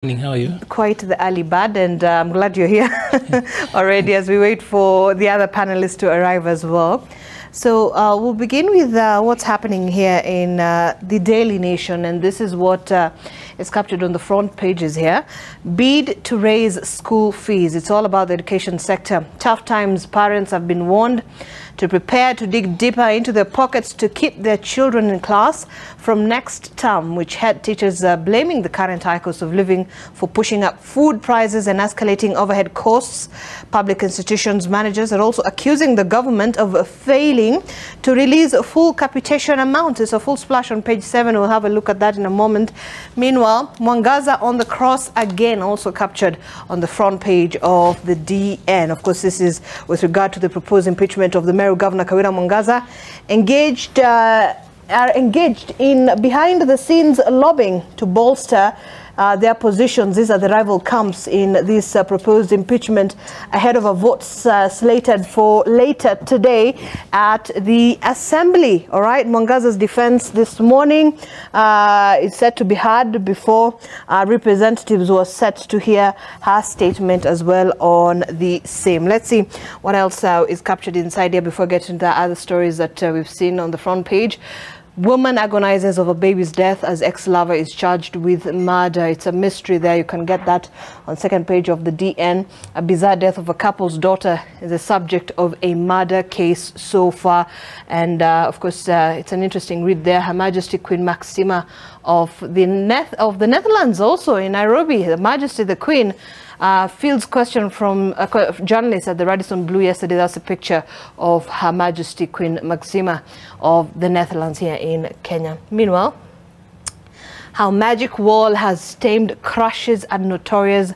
How are you? Quite the early bird, and I'm glad you're here already as we wait for the other panelists to arrive as well. So we'll begin with what's happening here in the Daily Nation, and this is what is captured on the front pages here. Bid to raise school fees. It's all about the education sector. Tough times, parents have been warned to prepare to dig deeper into their pockets to keep their children in class from next term, which head teachers are blaming the current high cost of living for pushing up food prices and escalating overhead costs. Public institutions managers are also accusing the government of failing to release a full capitation amount. It's a full splash on page 7. We'll have a look at that in a moment. Meanwhile, Mwangaza on the cross again, also captured on the front page of the DN. Of course, this is with regard to the proposed impeachment of the Meru Governor Kawira Mwangaza, are engaged in behind-the-scenes lobbying to bolster their positions. These are the rival camps in this proposed impeachment ahead of a vote slated for later today at the Assembly. All right, Mwangaza's defense this morning is set to be heard before representatives were set to hear her statement as well on the same. Let's see what else is captured inside here before getting to the other stories that we've seen on the front page. Woman agonizes over baby's death as ex-lover is charged with murder. It's a mystery there. You can get that on second page of the DN. A bizarre death of a couple's daughter is the subject of a murder case so far. And of course, it's an interesting read there. Her Majesty Queen Maxima of the Netherlands, also in Nairobi. Her Majesty the Queen fields question from a journalist at the Radisson Blu yesterday. That's a picture of Her Majesty Queen Maxima of the Netherlands here in Kenya. Meanwhile, how Magic Wall has tamed crushes at notorious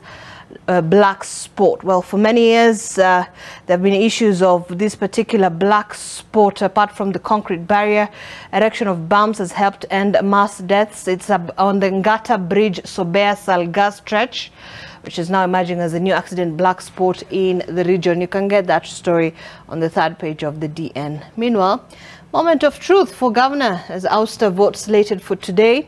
black sport. Well, for many years, there have been issues of this particular black sport. Apart from the concrete barrier, erection of bumps has helped end mass deaths. It's on the Ngata Bridge, Sobea Salga stretch, which is now emerging as a new accident black sport in the region. You can get that story on the third page of the DN. Meanwhile, moment of truth for governor as ouster vote slated for today.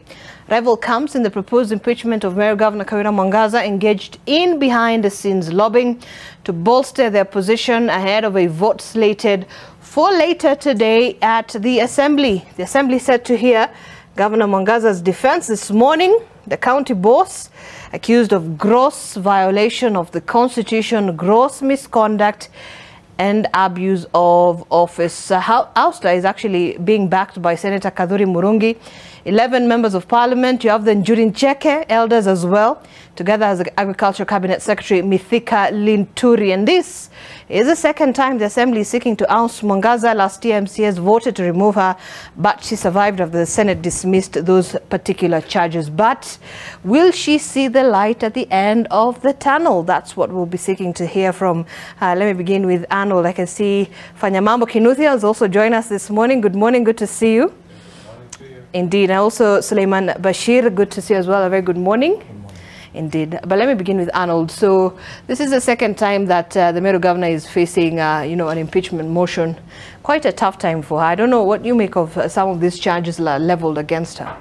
Rival camps in the proposed impeachment of Meru Governor Kawira Mwangaza engaged in behind-the-scenes lobbying to bolster their position ahead of a vote slated for later today at the Assembly. The Assembly set to hear Governor Mwangaza's defense this morning. The county boss accused of gross violation of the Constitution, gross misconduct and abuse of office. Ouster is actually being backed by Senator Kadhuri Murungi, 11 members of parliament. You have the Njuri Ncheke elders as well, together as the Agriculture Cabinet Secretary Mithika Linturi. And this is the second time the Assembly is seeking to oust Mwangaza. Last year, MCS voted to remove her, but she survived after the Senate dismissed those particular charges. But will she see the light at the end of the tunnel? That's what we'll be seeking to hear from. Let me begin with Arnold. I can see Fanyamambo Kinuthia has also joined us this morning. Good morning. Good to see you. Indeed. And also Suleiman Bashir, good to see you as well. A very good morning. Indeed. But let me begin with Arnold. So this is the second time that the Meru governor is facing, an impeachment motion. Quite a tough time for her. I don't know what you make of some of these charges leveled against her.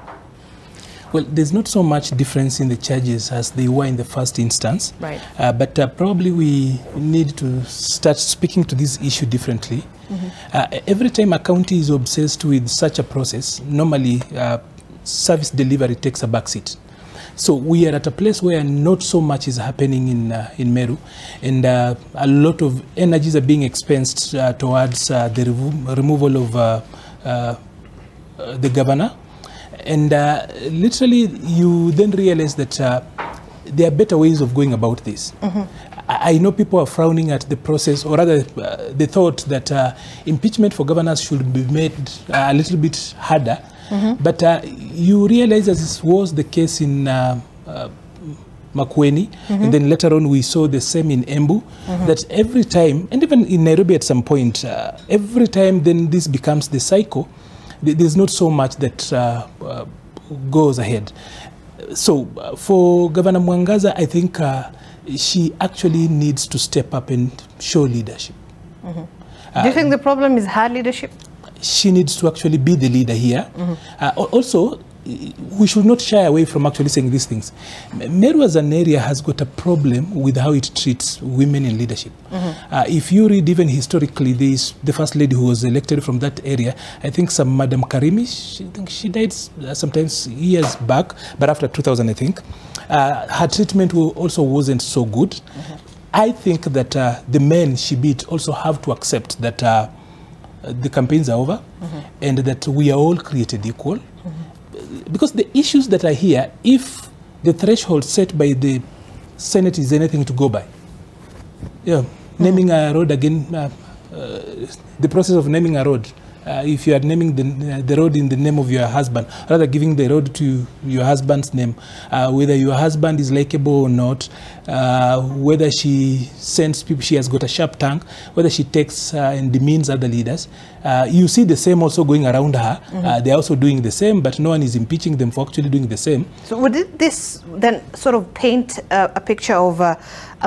Well, there's not so much difference in the charges as they were in the first instance. Right. But probably we need to start speaking to this issue differently. Mm-hmm. Every time a county is obsessed with such a process, normally service delivery takes a backseat. So we are at a place where not so much is happening in Meru, and a lot of energies are being expensed towards the removal of the governor. And literally, you then realize that there are better ways of going about this. Mm-hmm. I know people are frowning at the process, or rather, the thought that impeachment for governors should be made a little bit harder. Mm-hmm. But you realize, as this was the case in Makueni, mm-hmm. and then later on we saw the same in Embu, mm-hmm. that every time, and even in Nairobi at some point, every time then this becomes the cycle, there's not so much that goes ahead. So for Governor Mwangaza, I think she actually needs to step up and show leadership. Mm-hmm. Do you think the problem is her leadership? She needs to actually be the leader here. Mm-hmm. Also, we should not shy away from actually saying these things. Meru as an area has got a problem with how it treats women in leadership. If you read even historically, the first lady who was elected from that area, I think some Madam Karimi, she died sometimes years back, but after 2000, I think. Her treatment also wasn't so good. I think that the men, Shibit, also have to accept that the campaigns are over and that we are all created equal. Because the issues that are here, if the threshold set by the Senate is anything to go by, naming a road again, the process of naming a road, if you are naming the road in the name of your husband, rather giving the road to your husband's name, whether your husband is likable or not, whether she sends people, she has got a sharp tongue, whether she takes and demeans other leaders, you see the same also going around her. They're also doing the same, but no one is impeaching them for actually doing the same. So would this then sort of paint a picture of a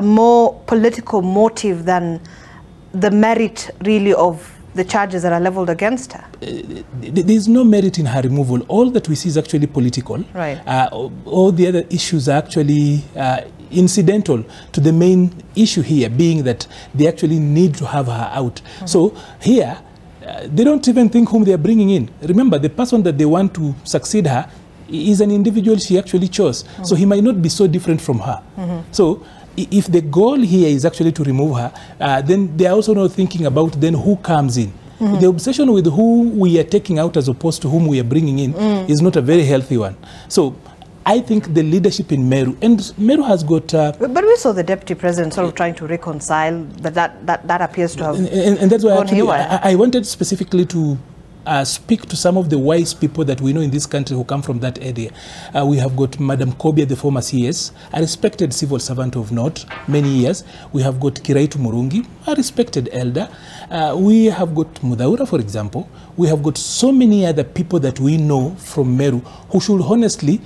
more political motive than the merit really of the charges that are leveled against her? There is no merit in her removal. All that we see is actually political. Right. All the other issues are actually incidental to the main issue here, being that they actually need to have her out. So here, they don't even think whom they are bringing in. Remember, the person that they want to succeed her is an individual she actually chose. So he might not be so different from her. So if the goal here is actually to remove her, then they are also not thinking about then who comes in. The obsession with who we are taking out as opposed to whom we are bringing in is not a very healthy one. So I think the leadership in Meru, and Meru has got... but we saw the deputy president sort of trying to reconcile, that appears to have and that's why actually I I wanted specifically to speak to some of the wise people that we know in this country who come from that area. We have got Madam Kobia, the former CS, a respected civil servant of note, many years. We have got Kiraitu Murungi, a respected elder. We have got Mudaura, for example. We have got so many other people that we know from Meru who should honestly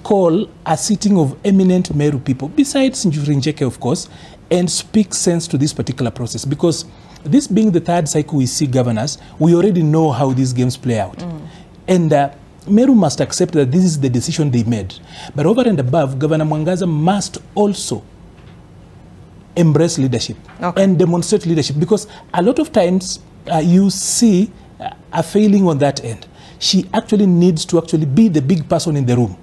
call a sitting of eminent Meru people, besides Njurinjeke, of course, and speak sense to this particular process. Because this being the third cycle we see governors, we already know how these games play out. And Meru must accept that this is the decision they made. But over and above, Governor Mwangaza must also embrace leadership and demonstrate leadership. Because a lot of times you see a failing on that end. She actually needs to actually be the big person in the room.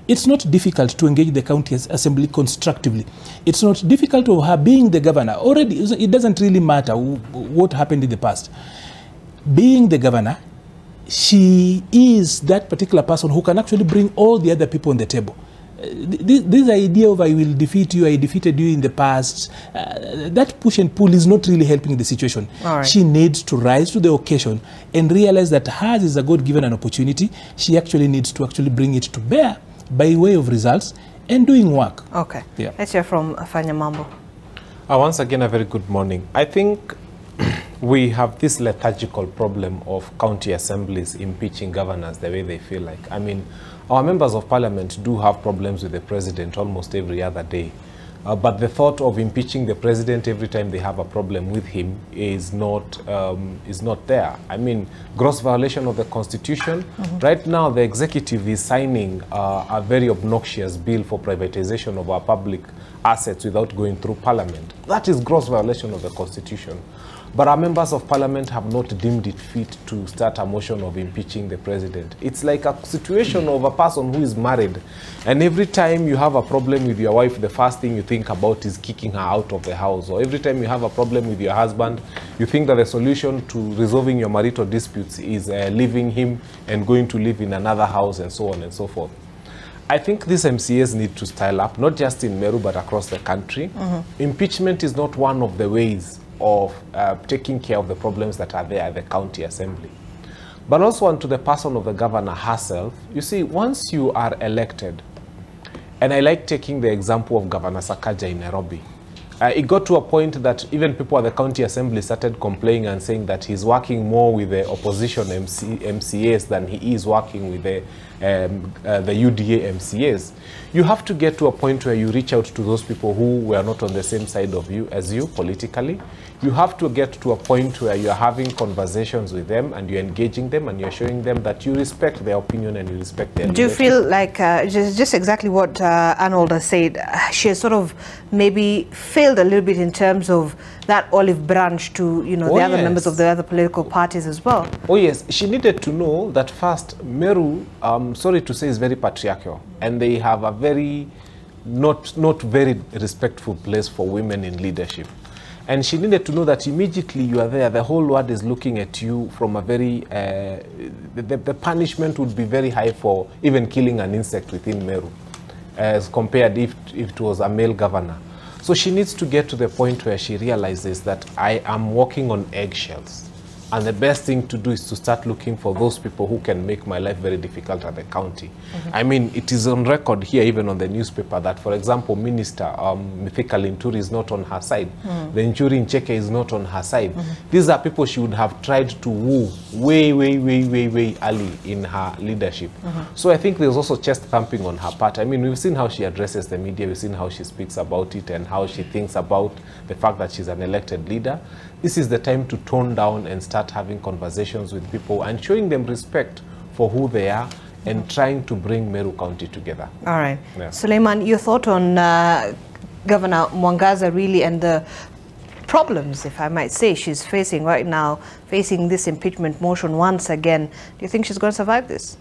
It's not difficult to engage the county assembly constructively. It's not difficult of her being the governor. Already, it doesn't really matter what happened in the past. Being the governor, she is that particular person who can actually bring all the other people on the table. This idea of I will defeat you, I defeated you in the past, that push and pull is not really helping the situation. She needs to rise to the occasion and realize that hers is a God-given an opportunity. She actually needs to actually bring it to bear by way of results and doing work. Okay. Yeah. Let's hear from Afanya Mambo. Once again, a very good morning. I think we have this lethargical problem of county assemblies impeaching governors the way they feel like. I mean, our members of parliament do have problems with the president almost every other day. But the thought of impeaching the president every time they have a problem with him is not there. I mean, gross violation of the constitution. Right now, the executive is signing a very obnoxious bill for privatization of our public assets without going through parliament. That is gross violation of the constitution. But our members of parliament have not deemed it fit to start a motion of impeaching the president. It's like a situation of a person who is married, and every time you have a problem with your wife, the first thing you think about is kicking her out of the house. Or every time you have a problem with your husband, you think that the solution to resolving your marital disputes is leaving him and going to live in another house and so on and so forth. I think these MCAs need to style up, not just in Meru, but across the country. Impeachment is not one of the ways of taking care of the problems that are there at the county assembly. But also onto the person of the governor herself. You see, once you are elected, and I like taking the example of Governor Sakaja in Nairobi. It got to a point that even people at the county assembly started complaining and saying that he's working more with the opposition MCAs than he is working with the UDA MCAs. You have to get to a point where you reach out to those people who were not on the same side of you as you politically. You have to get to a point where you're having conversations with them and you're engaging them and you're showing them that you respect their opinion and you respect their Do you feel like, just exactly what Arnold has said, she has sort of maybe failed a little bit in terms of that olive branch to, you know, the other members of the other political parties as well? Oh yes, she needed to know that first, Meru, sorry to say, is very patriarchal, and they have a very, not very respectful place for women in leadership. And she needed to know that immediately you are there, the whole world is looking at you from a very, the punishment would be very high for even killing an insect within Meru, as compared if it was a male governor. So she needs to get to the point where she realizes that I am walking on eggshells. And the best thing to do is to start looking for those people who can make my life very difficult at the county. I mean, it is on record here, even on the newspaper, that, for example, Minister Mithika Linturi is not on her side. The Njuri Ncheke is not on her side. These are people she would have tried to woo way early in her leadership. So I think there's also chest thumping on her part. I mean, we've seen how she addresses the media, we've seen how she speaks about it and how she thinks about the fact that she's an elected leader. This is the time to tone down and start having conversations with people and showing them respect for who they are and trying to bring Meru County together. All right. Yeah. Suleiman, your thought on Governor Mwangaza really and the problems, if I might say, she's facing right now, facing this impeachment motion once again. Do you think she's going to survive this?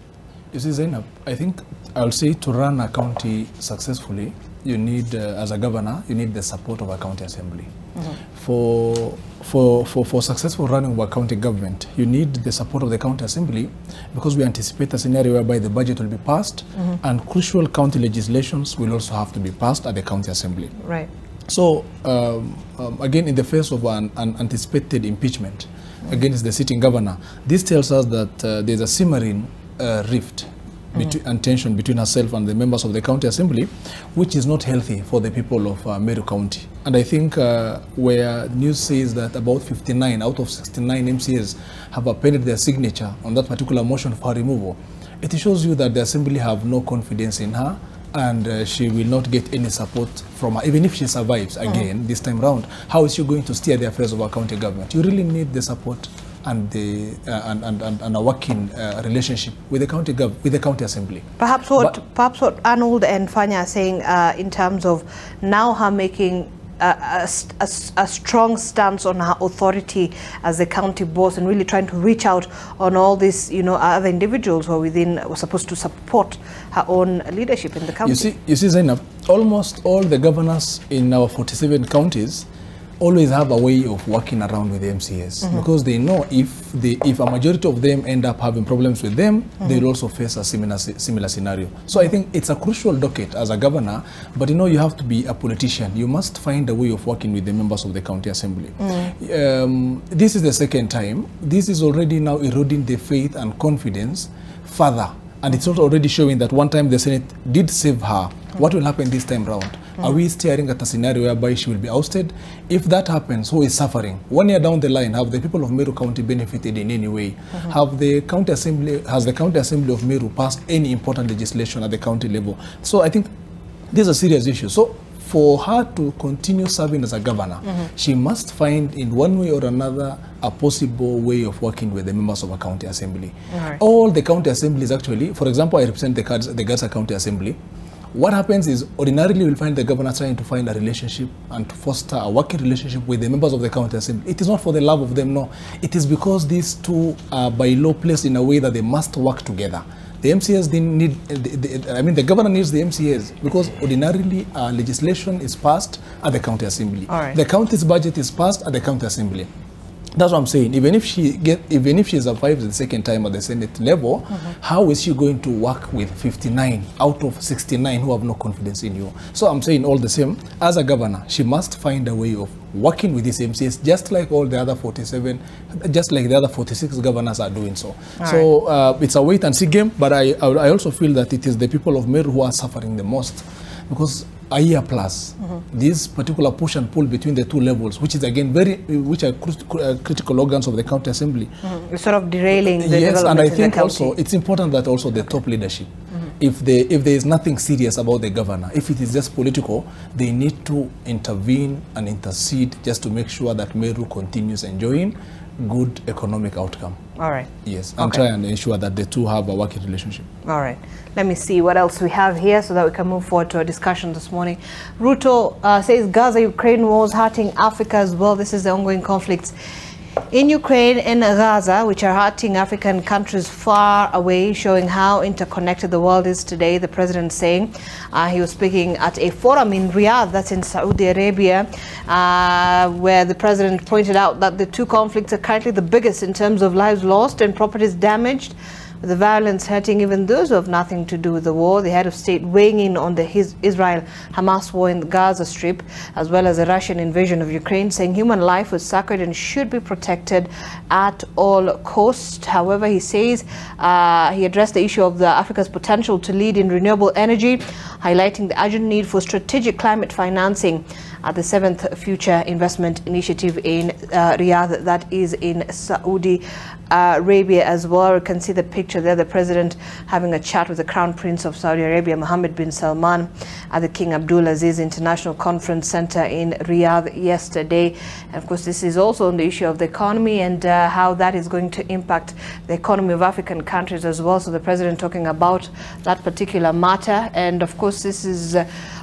You see, Zainab, I think I'll say to run a county successfully, you need, as a governor, you need the support of a county assembly. For successful running of a county government, you need the support of the county assembly because we anticipate a scenario whereby the budget will be passed and crucial county legislations will also have to be passed at the county assembly. Right. So, again, in the face of an anticipated impeachment against the sitting governor, this tells us that there's a simmering rift and tension between herself and the members of the county assembly, which is not healthy for the people of Meru County. And I think where news says that about 59 out of 69 MCAs have appended their signature on that particular motion for her removal, it shows you that the assembly have no confidence in her and she will not get any support from her. Even if she survives again this time round, how is she going to steer the affairs of our county government? You really need the support and a working relationship with the county assembly. Perhaps what Arnold and Fanya are saying in terms of now her making a strong stance on her authority as the county boss and really trying to reach out on all these, you know, other individuals who are supposed to support her own leadership in the county. You see, Zainab, almost all the governors in our 47 counties always have a way of working around with the MCAs because they know if a majority of them end up having problems with them, they will also face a similar scenario. So I think it's a crucial docket as a governor, but you know, you have to be a politician. You must find a way of working with the members of the county assembly. This is the second time. This is already now eroding the faith and confidence further. And it's also already showing that one time the Senate did save her. What will happen this time round? Are we staring at a scenario whereby she will be ousted? If that happens, who is suffering? 1 year down the line, have the people of Meru County benefited in any way? Has the county assembly of Meru passed any important legislation at the county level? So I think these are serious issues. So for her to continue serving as a governor, she must find in one way or another a possible way of working with the members of a county assembly. All the county assemblies actually, for example, I represent the Garissa County Assembly. What happens is ordinarily we'll find the governor trying to find a relationship and to foster a working relationship with the members of the county assembly. It is not for the love of them, no. It is because these two are by law placed in a way that they must work together. The MCAs didn't need, the governor needs the MCAs because ordinarily legislation is passed at the county assembly. The county's budget is passed at the county assembly. That's what I'm saying. Even if she survives the second time at the Senate level, how is she going to work with 59 out of 69 who have no confidence in you? So I'm saying all the same, as a governor, she must find a way of working with these MCAs, just like all the other 47, just like the other 46 governors are doing so. It's a wait and see game, but I also feel that it is the people of Meru who are suffering the most because a year plus, this particular push and pull between the two levels, which is again which are critical organs of the county assembly. It's sort of derailing the yes, development and I in the think county. also it's important that also the top leadership, if there is nothing serious about the governor, if it is just political, they need to intervene and intercede just to make sure that Meru continues enjoying good economic outcome. All right. Yes, and try and ensure that the two have a working relationship. All right. Let me see what else we have here so that we can move forward to our discussion this morning. Ruto says Gaza-Ukraine war is hurting Africa as well. This is the ongoing conflicts in Ukraine and Gaza, which are hurting African countries far away, showing how interconnected the world is today. The president saying he was speaking at a forum in Riyadh, that's in Saudi Arabia, where the president pointed out that the two conflicts are currently the biggest in terms of lives lost and properties damaged, with the violence hurting even those who have nothing to do with the war. The head of state weighing in on the Israel-Hamas war in the Gaza Strip, as well as the Russian invasion of Ukraine, saying human life was sacred and should be protected at all costs. However, he says he addressed the issue of Africa's potential to lead in renewable energy, highlighting the urgent need for strategic climate financing at the 7th Future Investment Initiative in Riyadh, that is in Saudi Arabia as well. You can see the picture there, the president having a chat with the Crown Prince of Saudi Arabia, Mohammed bin Salman, at the King Abdulaziz International Conference Center in Riyadh yesterday. And of course, this is also on the issue of the economy and how that is going to impact the economy of African countries as well. So the president talking about that particular matter. And of course, this is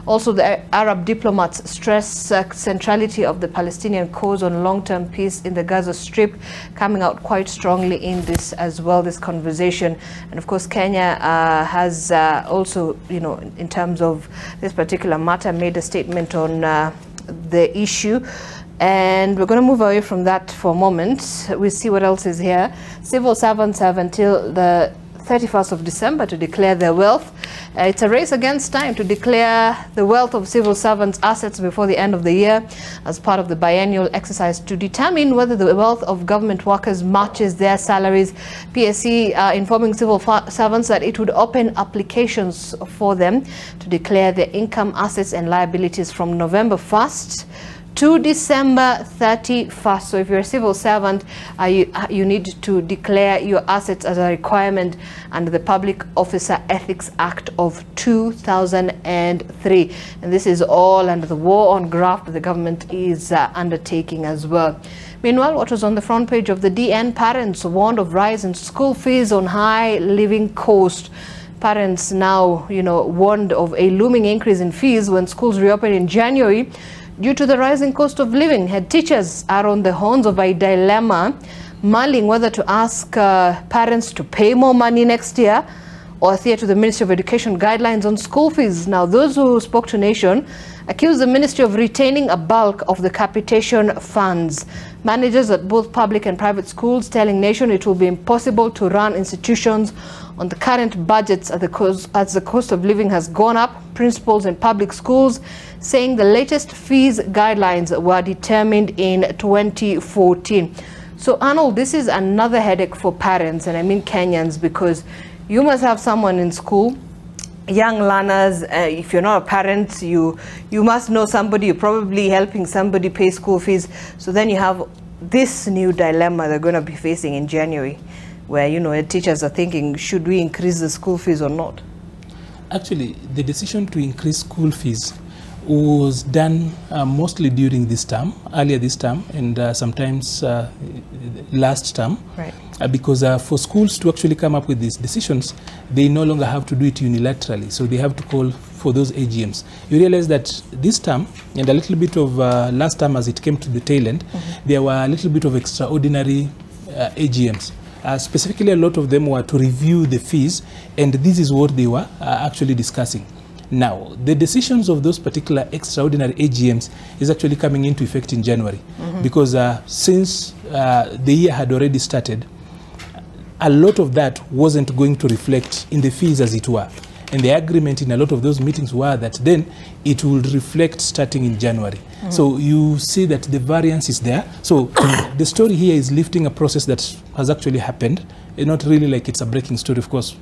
also the Arab diplomats stress centrality of the Palestinian cause on long-term peace in the Gaza Strip, coming out quite strongly in this as well, this conversation. And of course, Kenya has also, you know, in terms of this particular matter, made a statement on the issue. And we're going to move away from that for a moment. We'll see what else is here. Civil servants have until the 31st of December to declare their wealth. It's a race against time to declare the wealth of civil servants' assets before the end of the year, as part of the biennial exercise to determine whether the wealth of government workers matches their salaries. PSC informing civil servants that it would open applications for them to declare their income, assets and liabilities from November 1st to December 31st. So if you're a civil servant, you need to declare your assets as a requirement under the Public Officer Ethics Act of 2003. And this is all under the war on graft that the government is undertaking as well. Meanwhile, what was on the front page of the DN, parents warned of rise in school fees on high living cost. Parents now, warned of a looming increase in fees when schools reopen in January. Due to the rising cost of living, head teachers are on the horns of a dilemma, mulling whether to ask parents to pay more money next year or adhere to the Ministry of Education guidelines on school fees. Now, those who spoke to Nation accused the Ministry of retaining a bulk of the capitation funds. Managers at both public and private schools telling Nation it will be impossible to run institutions on the current budgets as the cost of living has gone up. Principals in public schools saying the latest fees guidelines were determined in 2014. So Arnold, this is another headache for parents, and I mean Kenyans, because you must have someone in school, young learners. If you're not a parent, you must know somebody. You're probably helping somebody pay school fees. So then you have this new dilemma they're going to be facing in January, where the teachers are thinking, should we increase the school fees or not? Actually, the decision to increase school fees was done mostly during this term, earlier this term, and sometimes last term. Right. Because for schools to actually come up with these decisions, they no longer have to do it unilaterally, so they have to call for those AGMs. You realize that this term, and a little bit of last term as it came to the tail end, there were a little bit of extraordinary AGMs. Specifically, a lot of them were to review the fees, and this is what they were actually discussing. Now, the decisions of those particular extraordinary AGMs is actually coming into effect in January, because since the year had already started, a lot of that wasn't going to reflect in the fees as it were. And the agreement in a lot of those meetings were that then it will reflect starting in January. So you see that the variance is there. So the story here is lifting a process that has actually happened. It's not really like it's a breaking story, of course.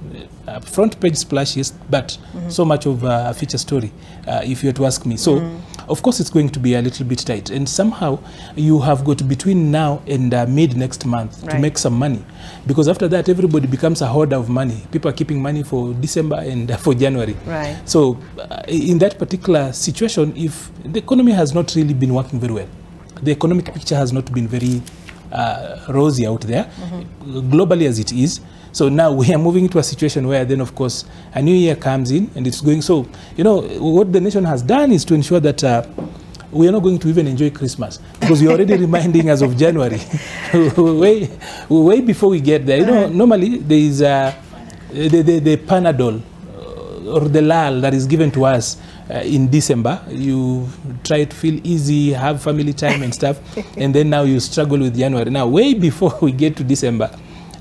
Front page splash, yes, but so much of a feature story, if you were to ask me. So of course it's going to be a little bit tight. And somehow you have got between now and mid next month to make some money. Because after that, everybody becomes a hoarder of money. People are keeping money for December and for January. Right. So in that particular situation, if the economy has not really been working very well, the economic picture has not been very rosy out there, globally as it is. So now we are moving to a situation where then, of course, a new year comes in and it's going. So, you know, what the nation has done is to ensure that we are not going to even enjoy Christmas, because we are already reminding us of January, way before we get there. You know, normally there is the Panadol or the lull that is given to us in December. You try to feel easy, have family time and stuff, and then now you struggle with January. Now, way before we get to December,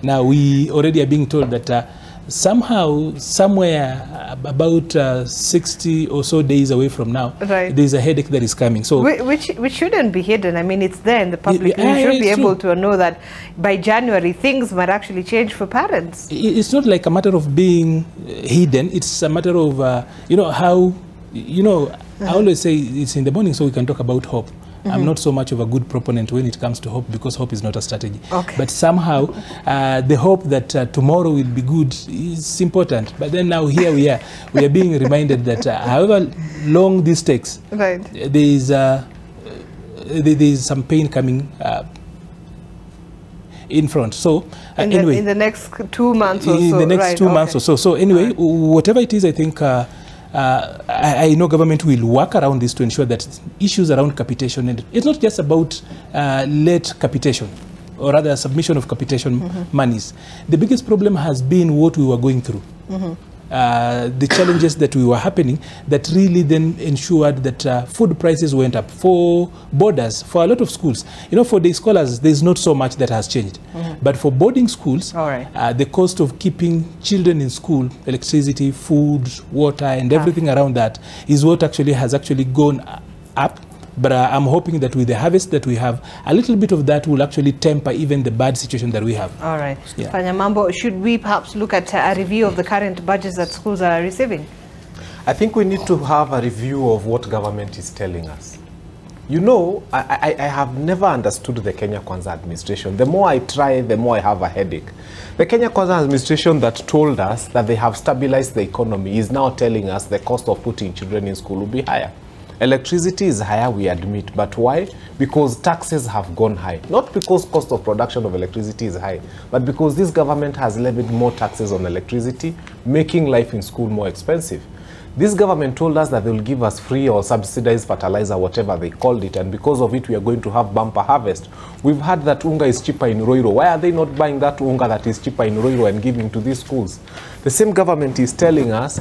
now we already are being told that somehow, somewhere about 60 or so days away from now, there's a headache that is coming. So which shouldn't be hidden. I mean, it's there in the public. You should be able to know that by January things might actually change for parents. It's not like a matter of being hidden. It's a matter of you know, how, you know, I always say it's in the morning so we can talk about hope. I'm not so much of a good proponent when it comes to hope, because hope is not a strategy. But somehow the hope that tomorrow will be good is important. But then now here we are being reminded that however long this takes, there is some pain coming in front. So anyway, in the next 2 months or so. In the next 2 months or so. So anyway, whatever it is, I think I know government will work around this to ensure that issues around capitation, and it's not just about late capitation, or rather submission of capitation monies. The biggest problem has been what we were going through. The challenges that were happening that really then ensured that food prices went up for boarders, for a lot of schools. You know, for day scholars, there's not so much that has changed. But for boarding schools, the cost of keeping children in school, electricity, food, water, and everything around that is what actually has gone up. But I'm hoping that with the harvest that we have, a little bit of that will actually temper even the bad situation that we have. All right. Fanyamambo, should we perhaps look at a review of the current budgets that schools are receiving? I think we need to have a review of what government is telling us. You know, I have never understood the Kenya Kwanza administration. The more I try, the more I have a headache. The Kenya Kwanza administration that told us that they have stabilized the economy is now telling us the cost of putting children in school will be higher. Electricity is higher, we admit, but why? Because taxes have gone high. Not because cost of production of electricity is high, but because this government has levied more taxes on electricity, making life in school more expensive. This government told us that they will give us free or subsidized fertilizer, whatever they called it, and because of it we are going to have bumper harvest. We've heard that unga is cheaper in Roiro. Why are they not buying that unga that is cheaper in Roiro and giving to these schools? The same government is telling us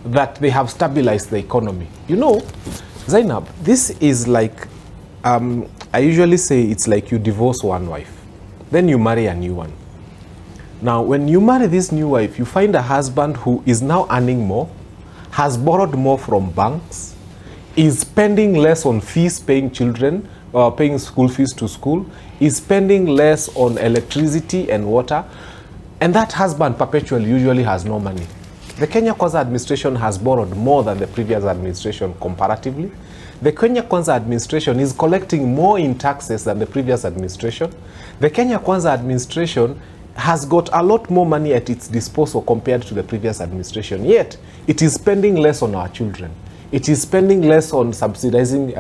that they have stabilized the economy. You know, Zainab, this is like, I usually say it's like you divorce one wife, then you marry a new one. Now, when you marry this new wife, you find a husband who is now earning more, has borrowed more from banks, is spending less on fees, paying children, paying school fees to school, is spending less on electricity and water, and that husband perpetually usually has no money. The Kenya Kwanza administration has borrowed more than the previous administration comparatively. The Kenya Kwanza administration is collecting more in taxes than the previous administration. The Kenya Kwanza administration has got a lot more money at its disposal compared to the previous administration, yet it is spending less on our children. It is spending less on subsidizing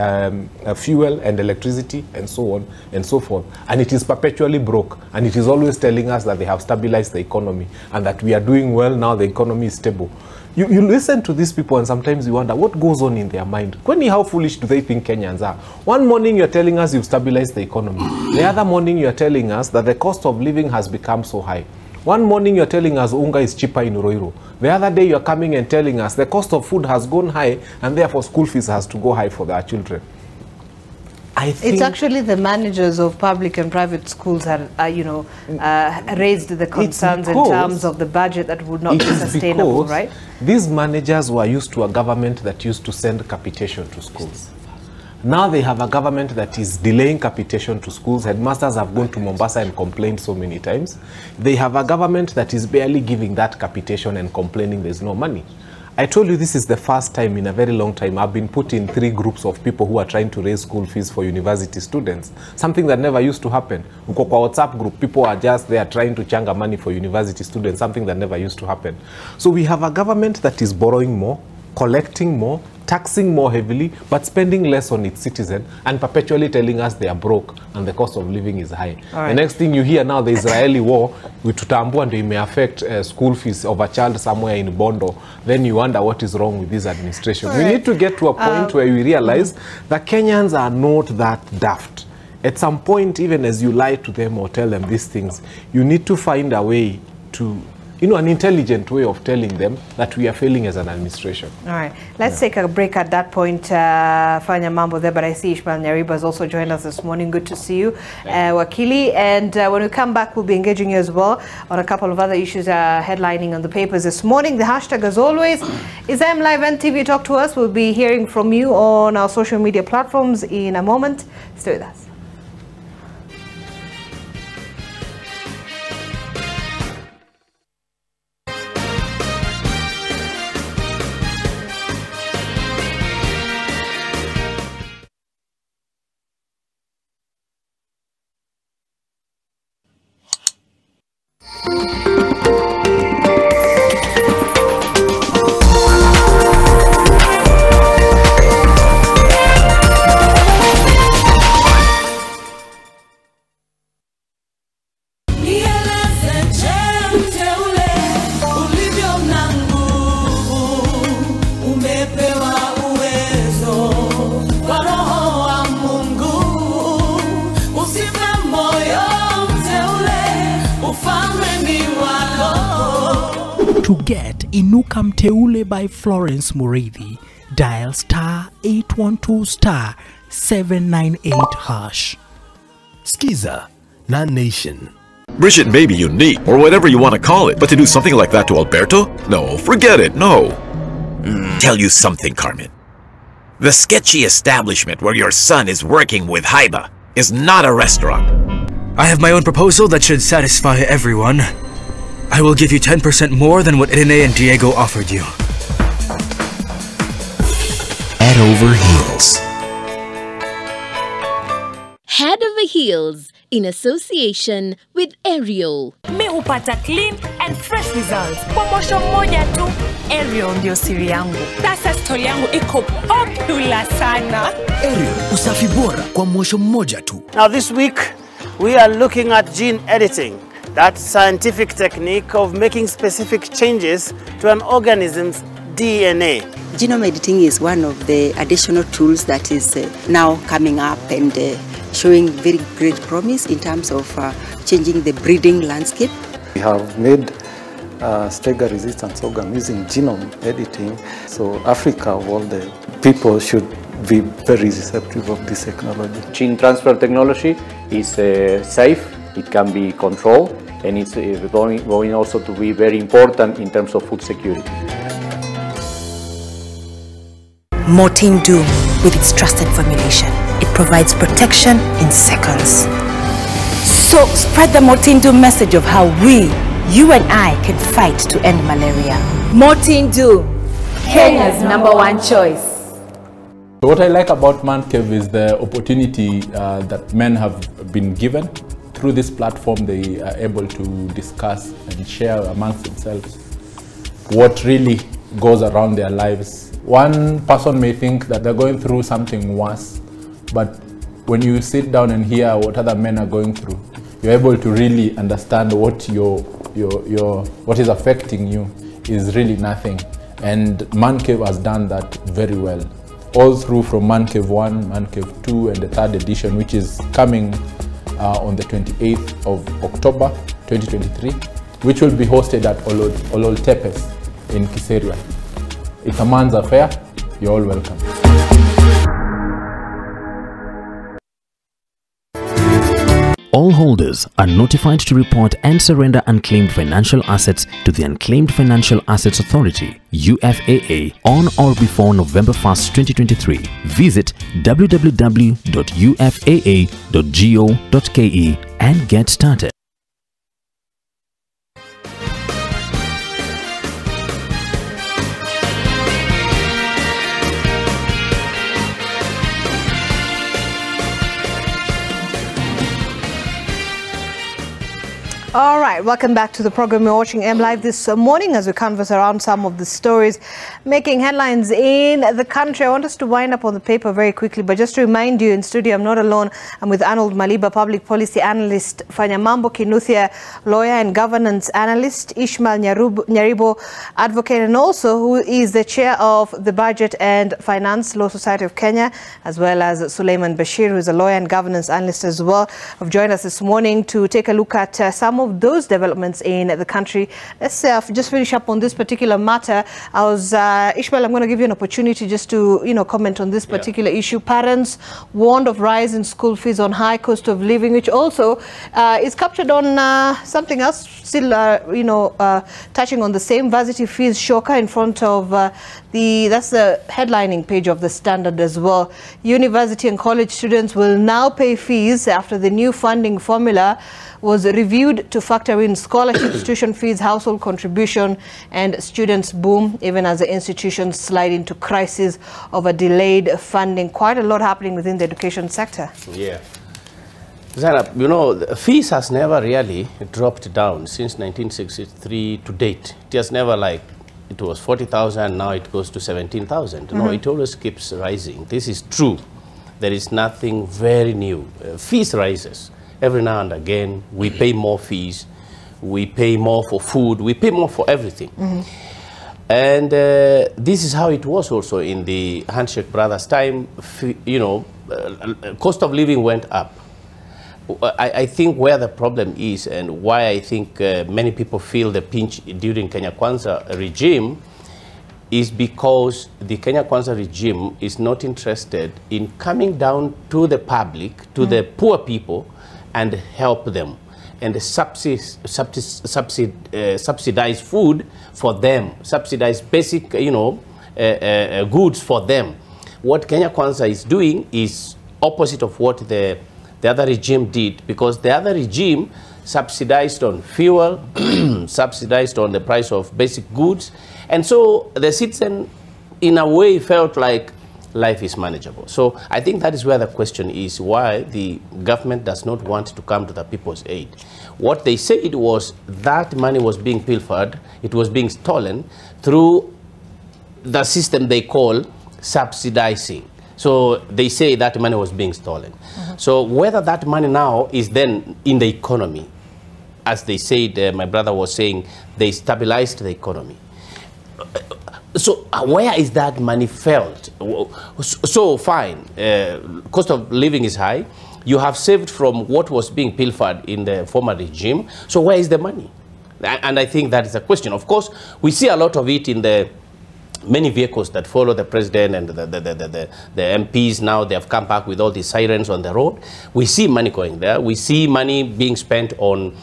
fuel and electricity and so on and so forth. And it is perpetually broke. And it is always telling us that they have stabilized the economy and that we are doing well now, the economy is stable. You listen to these people and sometimes you wonder what goes on in their mind. Kwani, how foolish do they think Kenyans are? One morning you're telling us you've stabilized the economy. The other morning you're telling us that the cost of living has become so high. One morning you're telling us unga is cheaper in Roiro. The other day you're coming and telling us the cost of food has gone high and therefore school fees has to go high for their children. I think it's actually the managers of public and private schools have, raised the concerns in terms of the budget that would not be sustainable, right? These managers were used to a government that used to send capitation to schools. Now they have a government that is delaying capitation to schools. Headmasters have gone to Mombasa and complained so many times. They have a government that is barely giving that capitation and complaining there's no money. I told you this is the first time in a very long time I've been put in 3 groups of people who are trying to raise school fees for university students. Something that never used to happen. Uko kwa WhatsApp group, people are just there trying to changa money for university students, something that never used to happen. So we have a government that is borrowing more, collecting more, taxing more heavily, but spending less on its citizen, and perpetually telling us they are broke and the cost of living is high. Right. The next thing you hear now, the Israeli war, with tutambua and it may affect school fees of a child somewhere in Bondo. Then you wonder what is wrong with this administration. We need to get to a point where we realize that Kenyans are not that daft. At some point, even as you lie to them or tell them these things, you need to find a way to, an intelligent way of telling them that we are failing as an administration. All right. Let's take a break at that point. Fanya mambo there, but I see Ishmael Nyariba has also joined us this morning. Good to see you, Wakili. And when we come back, we'll be engaging you as well on a couple of other issues headlining on the papers this morning. The hashtag, as always, is MLiveNTV. Talk to us. We'll be hearing from you on our social media platforms in a moment. Stay with us. To get Inuka Mteule by Florence Mureithi, dial *812*798#. Skiza, non-nation. Bridget may be unique, or whatever you want to call it, but to do something like that to Alberto? No, forget it, no. Tell you something, Carmen. The sketchy establishment where your son is working with Haiba is not a restaurant. I have my own proposal that should satisfy everyone. I will give you 10% more than what Irene and Diego offered you. Head over heels. Head over heels in association with Ariel. Mi upata clean and fresh results. Kwa mwosho moja tu, Ariel ndio siri yangu. Sasa story yangu iko popular sana. Ariel, usafi bora kwa mwosho moja tu. Now this week, we are looking at gene editing. That scientific technique of making specific changes to an organism's DNA. Genome editing is one of the additional tools that is now coming up and showing very great promise in terms of changing the breeding landscape. We have made Stega resistant sorghum using genome editing, so Africa of all the people should be very receptive of this technology. Gene transfer technology is safe, it can be controlled, and it's going also to be very important in terms of food security. Mortein Doom, with its trusted formulation, it provides protection in seconds. So spread the Mortein Doom message of how we, you and I, can fight to end malaria. Mortein Doom, Kenya's #1 choice. What I like about Man Cave is the opportunity that men have been given. Through this platform, they are able to discuss and share amongst themselves what really goes around their lives. One person may think that they're going through something worse, but when you sit down and hear what other men are going through, you're able to really understand what what is affecting you is really nothing. And Man Cave has done that very well. All through from Man Cave 1, Man Cave 2, and the 3rd edition, which is coming on the 28th of October 2023, which will be hosted at Olol Tepes in Kiseria. It's a man's affair. You're all welcome. All holders are notified to report and surrender unclaimed financial assets to the Unclaimed Financial Assets Authority, UFAA, on or before November 1st, 2023. Visit www.ufaa.go.ke and get started. All right, welcome back to the program. You're watching M Live this morning as we canvass around some of the stories making headlines in the country. I want us to wind up on the paper very quickly, but just to remind you, in studio, I'm not alone. I'm with Arnold Maliba, public policy analyst, Fanyamambo Kinuthia, lawyer and governance analyst, Ishmael Nyaribo, advocate, and also who is the chair of the Budget and Finance Law Society of Kenya, as well as Suleiman Bashir, who is a lawyer and governance analyst as well, have joined us this morning to take a look at some of those developments in the country. Let's just finish up on this particular matter. I was Ishmael, I'm going to give you an opportunity just to comment on this particular issue. Parents warned of rise in school fees on high cost of living, which also is captured on something else, still touching on the same varsity fees shocker in front of that's the headlining page of the Standard as well. University and college students will now pay fees after the new funding formula was reviewed to factor in scholarships, tuition fees, household contribution, and students boom, even as the institutions slide into crisis over delayed funding. Quite a lot happening within the education sector. Yeah. Zainab, the fees has never really dropped down since 1963 to date. It has never it was 40,000, now it goes to 17,000. No, it always keeps rising. This is true. There is nothing very new. Fees rises. Every now and again, we pay more fees, we pay more for food, we pay more for everything. And this is how it was also in the Handshake Brothers' time. Cost of living went up. I think where the problem is and why I think many people feel the pinch during Kenya Kwanza regime is because the Kenya Kwanza regime is not interested in coming down to the public, to the poor people, and help them and subsidize food for them, subsidize basic goods for them. What Kenya Kwanza is doing is opposite of what the other regime did, because the other regime subsidized on fuel, subsidized on the price of basic goods, and so the citizen in a way felt like life is manageable. So I think that is where the question is, why the government does not want to come to the people's aid. What they said was that money was being pilfered, it was being stolen through the system they call subsidizing. So they say that money was being stolen. So whether that money now is then in the economy, as they said, my brother was saying, they stabilized the economy. So where is that money felt? So fine, cost of living is high. You have saved from what was being pilfered in the former regime. So where is the money? And I think that is a question. Of course, we see a lot of it in the many vehicles that follow the president and the MPs. Now they have come back with all these sirens on the road. We see money going there. We see money being spent on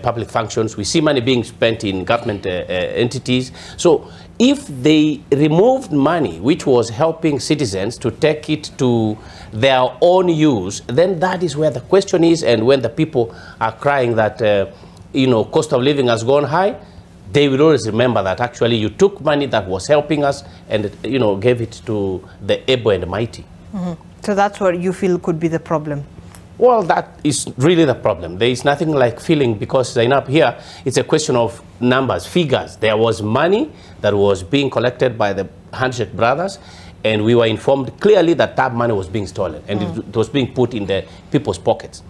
public functions. We see money being spent in government entities. So if they removed money which was helping citizens to take it to their own use, then that is where the question is. And when the people are crying that cost of living has gone high, they will always remember that actually you took money that was helping us and gave it to the able and mighty. So that's what you feel could be the problem. Well, that is really the problem. There is nothing like feeling, because Zainab, here it's a question of numbers, figures. There was money that was being collected by the Handshake Brothers, and we were informed clearly that that money was being stolen and it was being put in the people's pockets.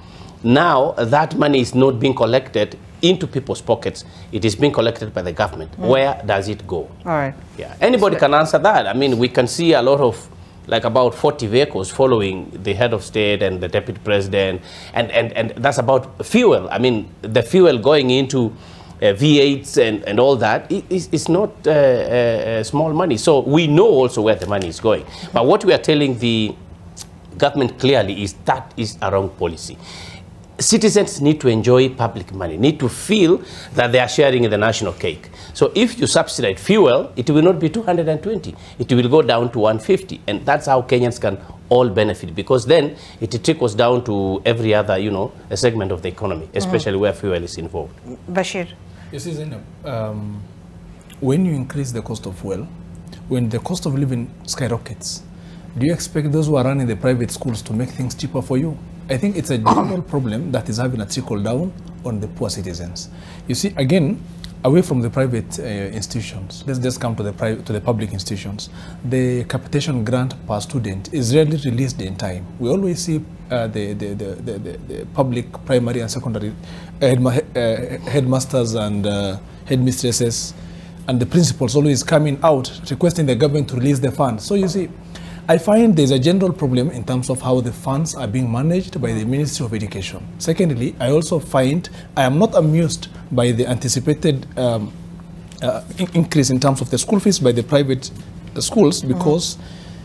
Now that money is not being collected into people's pockets. It is being collected by the government. Where does it go? All right. Yeah. Anybody can answer that. I mean, we can see a lot of, about 40 vehicles following the head of state and the deputy president, and that's about fuel. I mean, the fuel going into V8s and all that is not small money. So we know also where the money is going. But what we are telling the government clearly is that is around policy. Citizens need to enjoy public money, need to feel that they are sharing in the national cake. So if you subsidize fuel, it will not be 220. It will go down to 150. And that's how Kenyans can all benefit, because then it trickles down to every other, a segment of the economy, especially where fuel is involved. Bashir. You see, Zainab, when you increase the cost of fuel, when the cost of living skyrockets, do you expect those who are running the private schools to make things cheaper for you? I think it's a general problem that is having a trickle down on the poor citizens. You see, again, away from the private institutions, let's just come to the public institutions. The capitation grant per student is rarely released in time. We always see the public primary and secondary headmasters and headmistresses and the principals always coming out requesting the government to release the funds. So you see, I find there's a general problem in terms of how the funds are being managed by the Ministry of Education. Secondly, I also find I am not amused by the anticipated increase in terms of the school fees by the private schools, because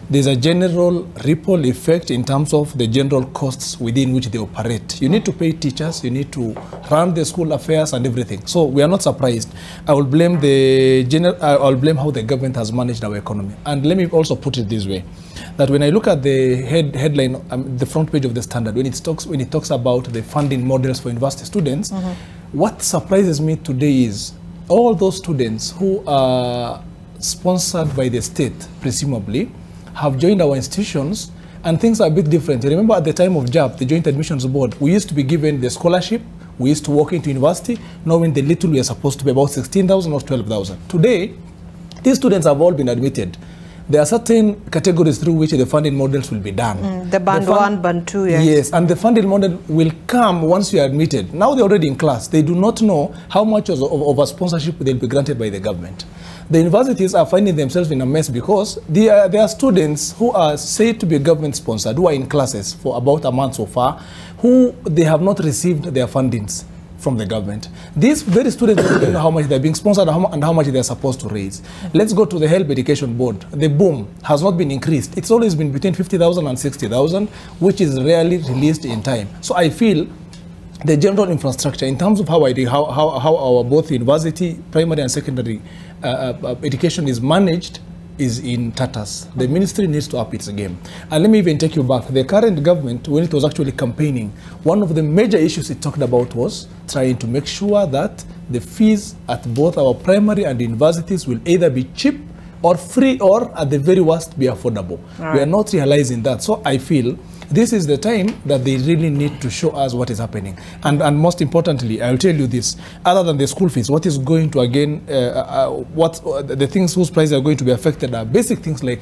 there's a general ripple effect in terms of the general costs within which they operate. You need to pay teachers, you need to run the school affairs and everything. So we are not surprised. I will blame I'll blame how the government has managed our economy. And let me also put it this way, that when I look at the headline, the front page of the Standard, when it talks about the funding models for university students, what surprises me today is all those students who are sponsored by the state, presumably, have joined our institutions, and things are a bit different. You remember at the time of JAB, the Joint Admissions Board, we used to be given the scholarship, we used to walk into university, knowing the little we are supposed to be, about 16,000 or 12,000. Today, these students have all been admitted. There are certain categories through which the funding models will be done. The band 1, band 2, yes. Yes, and the funding model will come once you are admitted. Now they're already in class. They do not know how much of a sponsorship they'll be granted by the government. The universities are finding themselves in a mess because there are students who are said to be government sponsored, who are in classes for about a month so far, who they have not received their fundings from the government. These very students don't know how much they're being sponsored and how much they're supposed to raise. Let's go to the Health Education Board. The boom has not been increased. It's always been between 50,000 and 60,000, which is rarely released in time. So I feel the general infrastructure in terms of how our both university, primary and secondary education is managed is in tatters. The ministry needs to up its game. And let me even take you back. The current government, when it was actually campaigning, one of the major issues it talked about was trying to make sure that the fees at both our primary and universities will either be cheap or free, or at the very worst be affordable. Right. We are not realizing that. So I feel this is the time that they really need to show us what is happening. And most importantly, I'll tell you this, other than the school fees, what is going to, again, the things whose prices are going to be affected are basic things like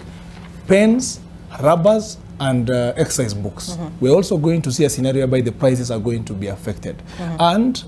pens, rubbers, and exercise books. We're also going to see a scenario whereby the prices are going to be affected. And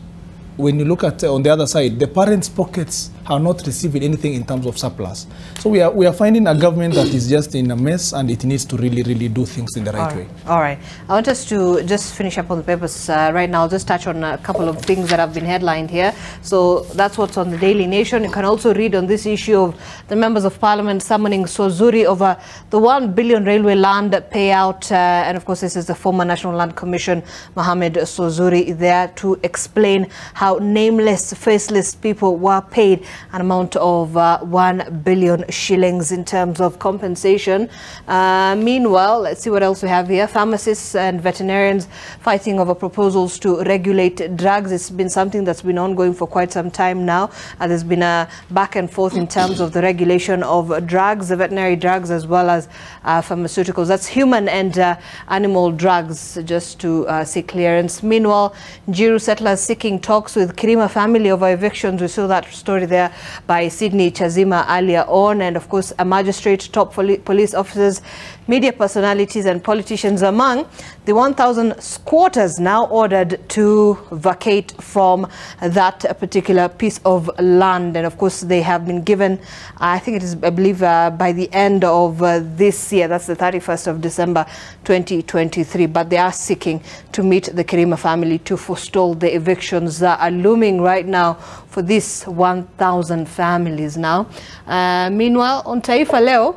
when you look at, on the other side, the parents' pockets are not receiving anything in terms of surplus. So we are finding a government that is just in a mess, and it needs to really, really do things in the right way. All right. I want us to just finish up on the papers right now. I'll just touch on a couple of things that have been headlined here. So that's what's on the Daily Nation. You can also read on this issue of the members of parliament summoning Sozuri over the 1 billion railway land payout. And of course, this is the former National Land Commission, Mohamed Sozuri, there to explain how nameless, faceless people were paid an amount of 1 billion shillings in terms of compensation. Meanwhile, let's see what else we have here. Pharmacists and veterinarians fighting over proposals to regulate drugs. It's been something that's been ongoing for quite some time now. There's been a back and forth in terms of the regulation of drugs, the veterinary drugs, as well as pharmaceuticals. That's human and animal drugs, just to seek clearance. Meanwhile, Njiru settlers seeking talks with Kirima family over evictions. We saw that story there by Sydney Chazima earlier on. And of course, a magistrate, top police officers, media personalities and politicians among the 1,000 squatters now ordered to vacate from that particular piece of land. And of course, they have been given, I think it is, I believe, by the end of this year, that's the 31st of December 2023. But they are seeking to meet the Kirima family to forestall the evictions that are looming right now for these 1,000 families now. Meanwhile, on Taifa Leo,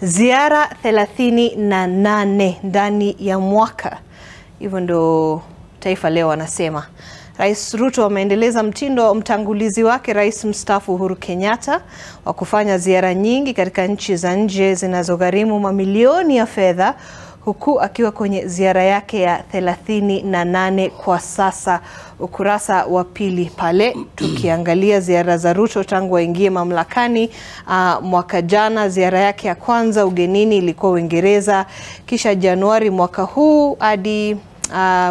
ziara 38 ndani ya mwaka. Hivyo ndo Taifa Leo anasema. Rais Ruto ameendeleza mtindo mtangulizi wake Rais mstaafu Uhuru Kenyatta wa kufanya ziara nyingi katika nchi za nje zinazogharimu mamilioni ya fedha, huku akiwa kwenye ziara yake ya 38 kwa sasa. Ukurasa wa pili pale, tukiangalia ziara za Ruto tangu waingie mamlakani mwaka jana. Ziara yake ya kwanza ugenini ilikuwa Uingereza, kisha Januari mwaka huu hadi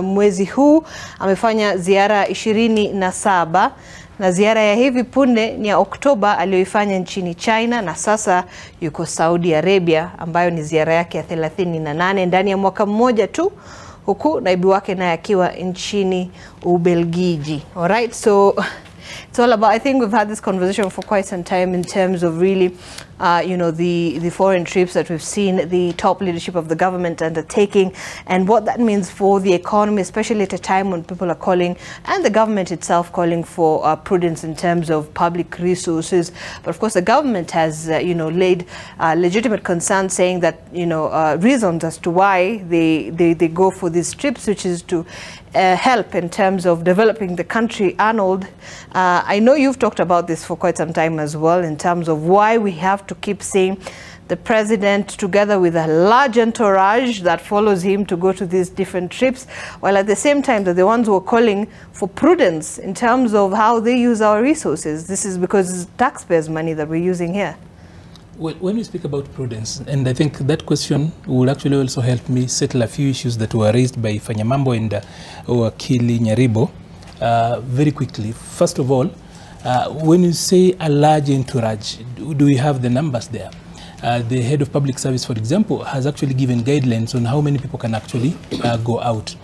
mwezi huu amefanya ziara 27 na ziara ya hivi punde ni ya Oktoba aliyoifanya nchini China, na sasa yuko Saudi Arabia ambayo ni ziara yake ya 38 ndani ya mwaka mmoja tu, huku naibu wake naye akiwa nchini Ubelgiji. All right, so it's all about, I think we've had this conversation for quite some time in terms of really, you know, the foreign trips that we've seen the top leadership of the government undertaking, and what that means for the economy, especially at a time when people are calling, and the government itself calling for prudence in terms of public resources. But of course, the government has, you know, laid legitimate concerns, saying that, you know, reasons as to why they go for these trips, which is to help in terms of developing the country. Arnold, I know you've talked about this for quite some time as well, in terms of why we have to keep seeing the president together with a large entourage that follows him to go to these different trips, while at the same time they're the ones who are calling for prudence in terms of how they use our resources. This is because it's taxpayers' money that we're using here. Well, when we speak about prudence, and I think that question will actually also help me settle a few issues that were raised by Fanyamambo and Wakili Nyaribo very quickly. First of all, when you say a large entourage, do we have the numbers there? The head of public service, for example, has actually given guidelines on how many people can actually go out.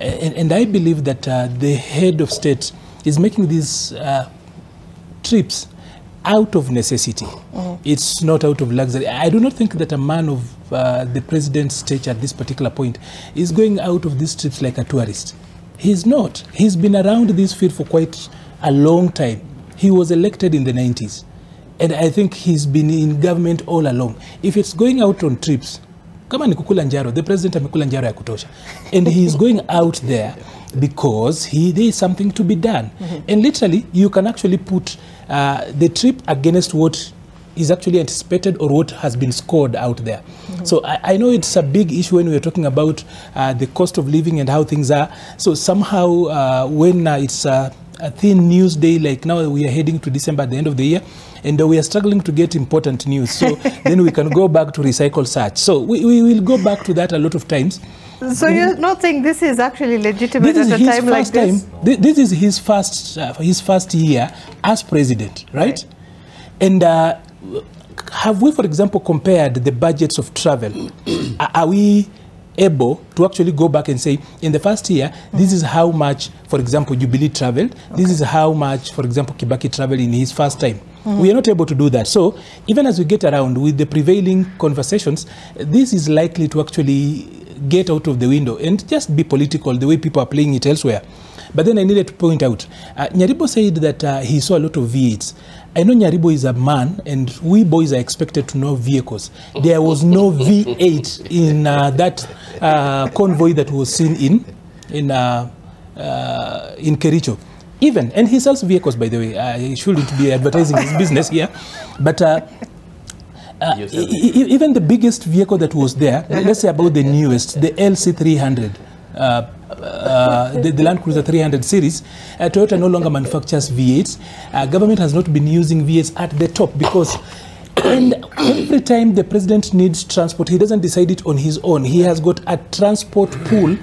And I believe that the head of state is making these trips out of necessity. It's not out of luxury. I do not think that a man of the president's stature at this particular point is going out of these trips like a tourist. He's not. He's been around this field for quite a long time. He was elected in the 90s. And I think he's been in government all along. If it's going out on trips, kama ni kukula njaro, the president amekula njaro ya kutosha. And he's going out there because there is something to be done. And literally, you can actually put the trip against what is actually anticipated or what has been scored out there. So I know it's a big issue when we're talking about the cost of living and how things are. So somehow when it's a thin news day, like now we are heading to December at the end of the year, and we are struggling to get important news. So then we can go back to recycle search. So we will go back to that a lot of times. So you're not saying this is actually legitimate at a time like this? This is his first year as president, right? And have we, for example, compared the budgets of travel? Are we able to actually go back and say, in the first year, this is how much, for example, Jubilee traveled, this is how much, for example, Kibaki traveled in his first time? We are not able to do that. So even as we get around with the prevailing conversations, this is likely to actually get out of the window and just be political the way people are playing it elsewhere. But then I needed to point out, Nyaribo said that he saw a lot of V8s. I know Nyaribo is a man, and we boys are expected to know vehicles. There was no V8 in that convoy that was seen in Kericho. Even, and he sells vehicles, by the way. He shouldn't be advertising his business here. But even the biggest vehicle that was there, let's say about the newest, the LC300, the Land Cruiser 300 series, Toyota no longer manufactures V8s. Government has not been using V8s at the top because every time the president needs transport, he doesn't decide it on his own. He has got a transport pool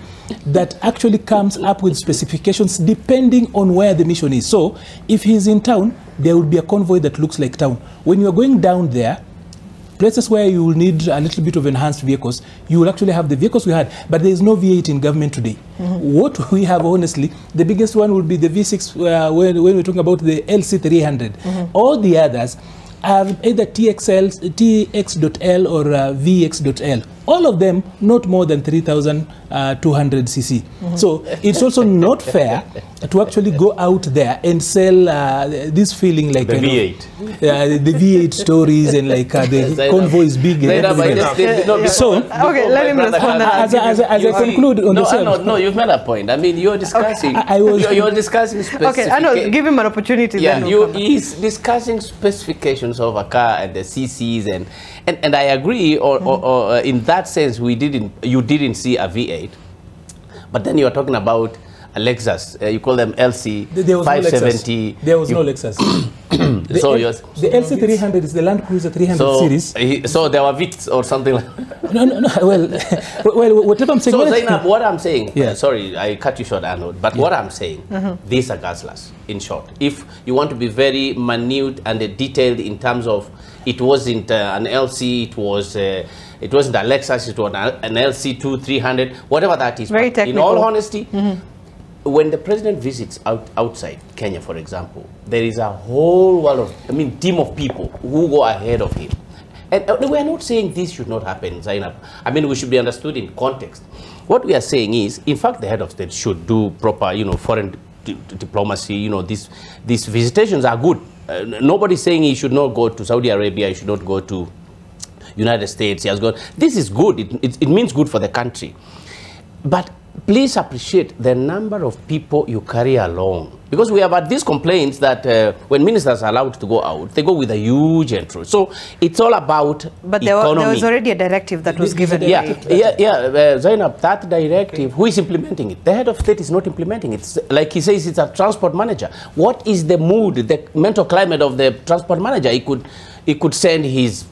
that actually comes up with specifications depending on where the mission is. So if he's in town, there will be a convoy that looks like town. When you're going down there, places where you will need a little bit of enhanced vehicles, you will actually have the vehicles we had, but there is no V8 in government today. What we have, honestly, the biggest one will be the V6 when we're talking about the LC300. All the others are either TXL, TX.L or VX.L. All of them not more than 3,200 cc. So it's also not fair to actually go out there and sell this feeling like the V8. The V8 stories and like the convoy is big. So okay, let him respond. As I conclude on the same. No, you've made a point. I mean, you're discussing. You're discussing specifications. Okay, I know. Give him an opportunity. Yeah, he's discussing specifications of a car and the CCs and I agree. Or in that sense, you didn't see a V8, but then you're talking about a Lexus. You call them LC 570. There was no Lexus. The LC300 is the Land Cruiser 300 series. So there were VITs or something like No. Well, whatever I'm saying. So Zainab, what I'm saying, yeah. Sorry, I cut you short, Arnold, but what I'm saying, these are guzzlers, in short. If you want to be very minute and detailed in terms of, it wasn't an LC, it wasn't a Lexus, it was an LC2 300, whatever that is. Very technical. In all honesty, when the president visits outside Kenya, for example, there is a whole world of, team of people who go ahead of him. And we are not saying this should not happen, Zainab. We should be understood in context. What we are saying is, in fact, the head of state should do proper, foreign diplomacy. These visitations are good. Nobody's saying he should not go to Saudi Arabia, he should not go to United States. He has gone. This is good. It means good for the country. But please appreciate the number of people you carry along. Because we have had these complaints that when ministers are allowed to go out, they go with a huge entourage. So it's all about But there was already a directive that was given. Zainab, that directive, who is implementing it? The head of state is not implementing it. It's, like he says, it's a transport manager. What is the mood, the mental climate of the transport manager? He could send his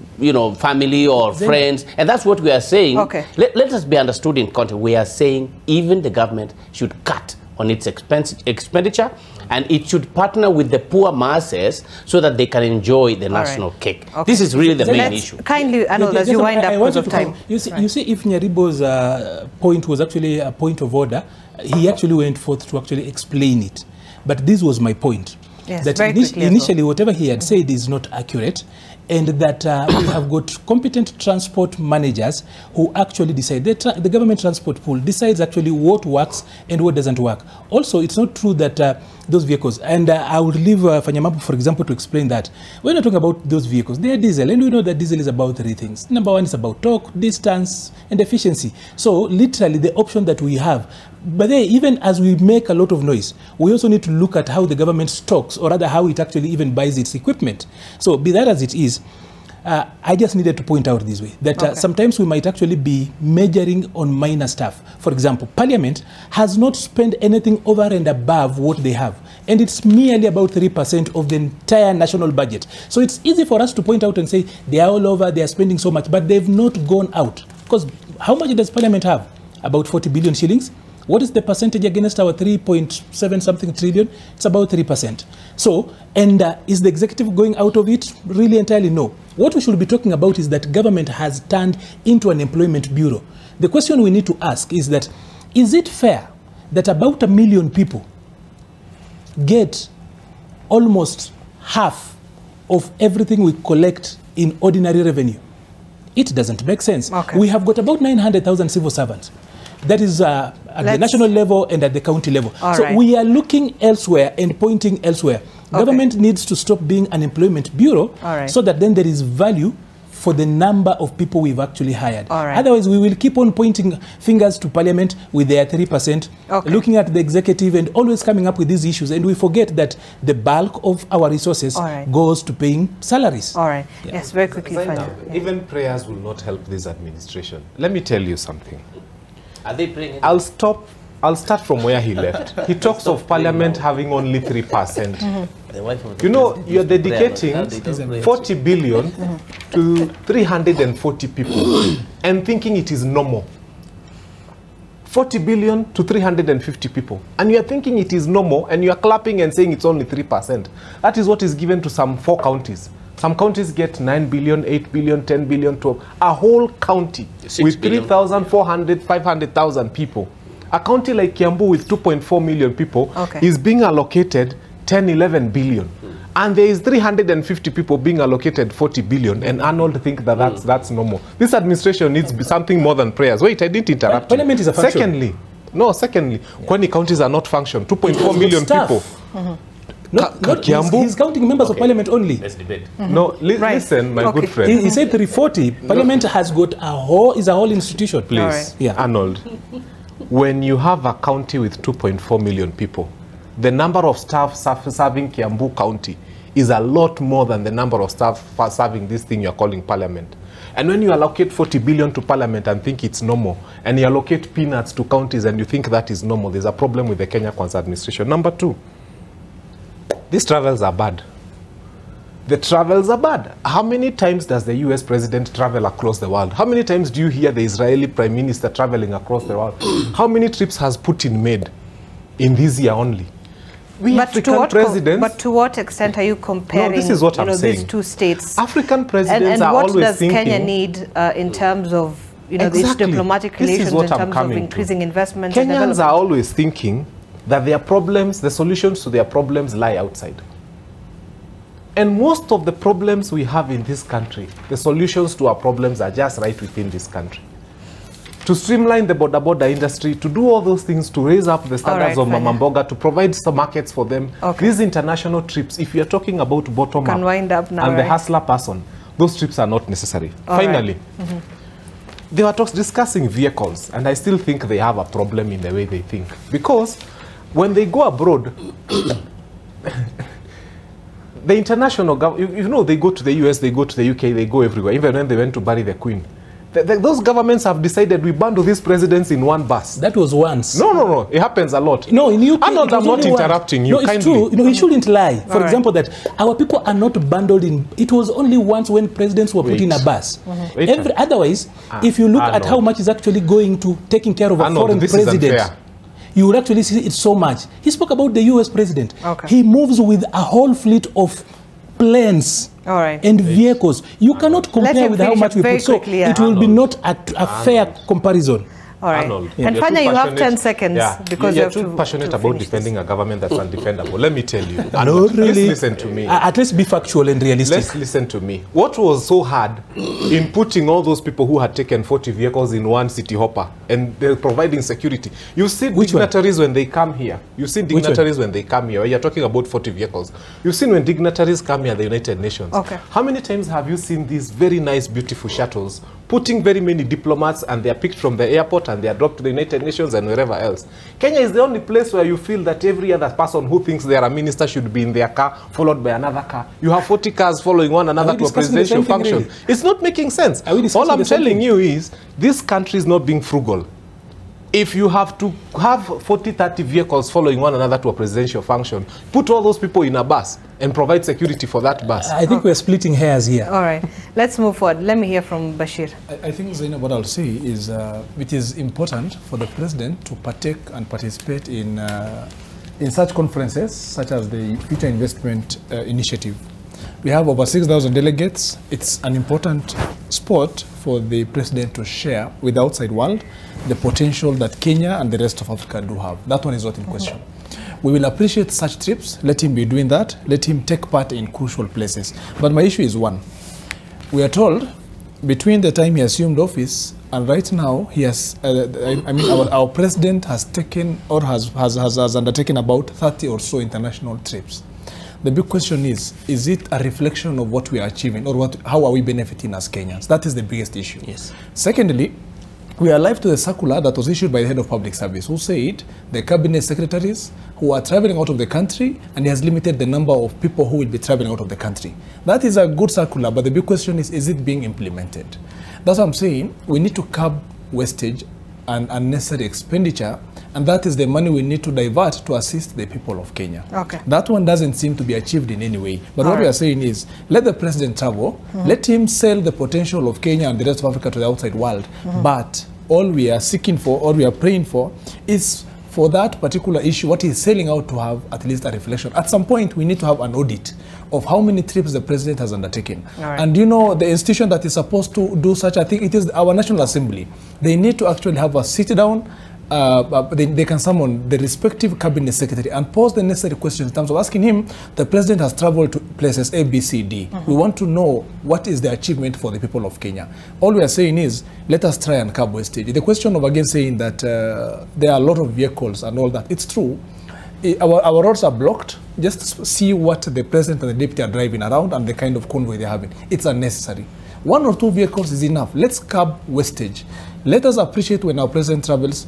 family or friends, and that's what we are saying. Okay. Let us be understood in context. We are saying even the government should cut on its expenditure, and it should partner with the poor masses so that they can enjoy the national cake. Okay. This is really the main issue. Kindly, Arnold, as you wind up because of time. You see, if Nyaribo's point was actually a point of order, he actually went forth to actually explain it. But this was my point. Yes, that initially, whatever he had said is not accurate, and that we have got competent transport managers who actually decide. The government transport pool decides actually what works and what doesn't work. Also, it's not true that those vehicles, and I would leave Fanyamapu, for example, to explain that. We're not talking about those vehicles. They are diesel, and we know that diesel is about 3 things. Number one is about torque, distance, and efficiency. So literally the option that we have. But then, even as we make a lot of noise, we also need to look at how the government stocks, or rather how it actually even buys its equipment. So be that as it is, I just needed to point out this way, that sometimes we might actually be measuring on minor stuff. For example, Parliament has not spent anything over and above what they have. And it's merely about 3% of the entire national budget. So it's easy for us to point out and say, they are all over, they are spending so much, but they've not gone out. Because how much does Parliament have? About 40 billion shillings. What is the percentage against our 3.7 something trillion? It's about 3%. So, and is the executive going out of it? Really entirely no. What we should be talking about is that government has turned into an employment bureau. The question we need to ask is that, is it fair that about 1 million people get almost half of everything we collect in ordinary revenue? It doesn't make sense. Okay. We have got about 900,000 civil servants. That is at the national level and at the county level. We are looking elsewhere and pointing elsewhere. Government needs to stop being an employment bureau so that then there is value for the number of people we've actually hired. Otherwise, we will keep on pointing fingers to Parliament with their 3%, looking at the executive and always coming up with these issues. And we forget that the bulk of our resources goes to paying salaries. Yes, very quickly. Even prayers will not help this administration. Let me tell you something. Are they playing? I'll start from where he left. He talks of Parliament having only 3%. You know, you're dedicating 40 billion to 340 people and thinking it is normal. 40 billion to 350 people. And you're thinking it is normal, and you're clapping and saying it's only 3%. That is what is given to some 4 counties. Some counties get 9 billion, 8 billion, 10 billion, 12. A whole county with 3,400, 500,000 people. A county like Kiambu with 2.4 million people is being allocated 10, 11 billion. And there is 350 people being allocated 40 billion, and Arnold think that that's normal. This administration needs something more than prayers. Wait, I didn't interrupt. Parliament is a function. Secondly, Kwani counties are not function. 2.4 million people. He's counting members of Parliament only. Let's debate. No, listen, my good friend. He said 340. Parliament has got is a whole institution. Please, Arnold. When you have a county with 2.4 million people, the number of staff serving Kiambu County is a lot more than the number of staff serving this thing you're calling Parliament. And when you allocate 40 billion to Parliament and think it's normal, and you allocate peanuts to counties and you think that is normal, there's a problem with the Kenya Kwanza administration. Number 2, these travels are bad. The travels are bad. How many times does the US president travel across the world? How many times do you hear the Israeli prime minister traveling across the world? How many trips has Putin made in this year only? But to what extent are you comparing this is what I'm saying. These two states? African presidents and are what always does thinking, Kenya need in terms of these diplomatic relations, in terms of increasing investment? Kenyans are always thinking that their problems, the solutions to their problems lie outside. And most of the problems we have in this country, the solutions to our problems are just right within this country. To streamline the border industry, to do all those things, to raise up the standards of Mama Mboga, to provide some markets for them. These international trips, if you're talking about bottom up wind up now, and the hustler person, those trips are not necessary. Finally, they were discussing vehicles, and I still think they have a problem in the way they think. Because when they go abroad, the international government, you know, they go to the US, they go to the UK, they go everywhere. Even when they went to bury the Queen, those governments have decided we bundle these presidents in one bus. That was once. No. It happens a lot. No, in UK, I'm not interrupting you. No, it's true. You know, he shouldn't lie. For example, that our people are not bundled in. It was only once when presidents were put in a bus. Otherwise, if you look at how much is actually going to taking care of a foreign president, you would actually see it so much. He spoke about the US president. He moves with a whole fleet of planes and vehicles. You cannot compare with how much we put. So it will be not a fair comparison. All right. And Fanya, you have 10 seconds because you're too passionate about defending a government that's undefendable. Let me tell you. No, really. Let's listen to me. At least be factual and realistic. Let's listen to me. What was so hard in putting all those people who had taken 40 vehicles in one city hopper and they're providing security? You see dignitaries when they come here. You've seen dignitaries when they come here. You're talking about 40 vehicles. You've seen when dignitaries come here, the United Nations. How many times have you seen these very nice, beautiful shuttles putting very many diplomats, and they are picked from the airport and they are dropped to the United Nations and wherever else? Kenya is the only place where you feel that every other person who thinks they are a minister should be in their car, followed by another car. You have 40 cars following one another to a presidential function. Really? It's not making sense. All I'm telling you is, this country is not being frugal. If you have to have 40, 30 vehicles following one another to a presidential function, put all those people in a bus and provide security for that bus. I think we're splitting hairs here. All right. Let's move forward. Let me hear from Bashir. I think, Zainab, what I'll say is it is important for the president to partake and participate in such conferences, such as the Future Investment Initiative. We have over 6,000 delegates. It's an important spot for the president to share with the outside world the potential that Kenya and the rest of Africa do have. That one is not in question. We will appreciate such trips. Let him be doing that. Let him take part in crucial places. But my issue is one. We are told between the time he assumed office and right now, he has, our president has taken or has undertaken about 30 or so international trips. The big question is it a reflection of what we are achieving, or how are we benefiting as Kenyans? That is the biggest issue. Yes. Secondly, we are alive to the circular that was issued by the head of public service, who said the cabinet secretaries who are traveling out of the country, and he has limited the number of people who will be traveling out of the country. That is a good circular, but the big question is it being implemented? That's what I'm saying. We need to curb wastage and unnecessary expenditure, and that is the money we need to divert to assist the people of Kenya. That one doesn't seem to be achieved in any way. But what we are saying is, let the president travel, let him sell the potential of Kenya and the rest of Africa to the outside world. But all we are seeking for, all we are praying for, is for that particular issue, what he's selling out to have at least a reflection. At some point, we need to have an audit of how many trips the president has undertaken. And you know, the institution that is supposed to do such, I think it is our National Assembly. They need to actually have a sit-down. They can summon the respective cabinet secretary and pose the necessary questions in terms of asking him, the president has traveled to places A, B, C, D. We want to know what is the achievement for the people of Kenya. All we are saying is, let us try and curb wastage. The question of again saying that there are a lot of vehicles and all that, it's true. Our roads are blocked. Just see what the president and the deputy are driving around and the kind of convoy they're having. It's unnecessary. 1 or 2 vehicles is enough. Let's curb wastage. Let us appreciate when our president travels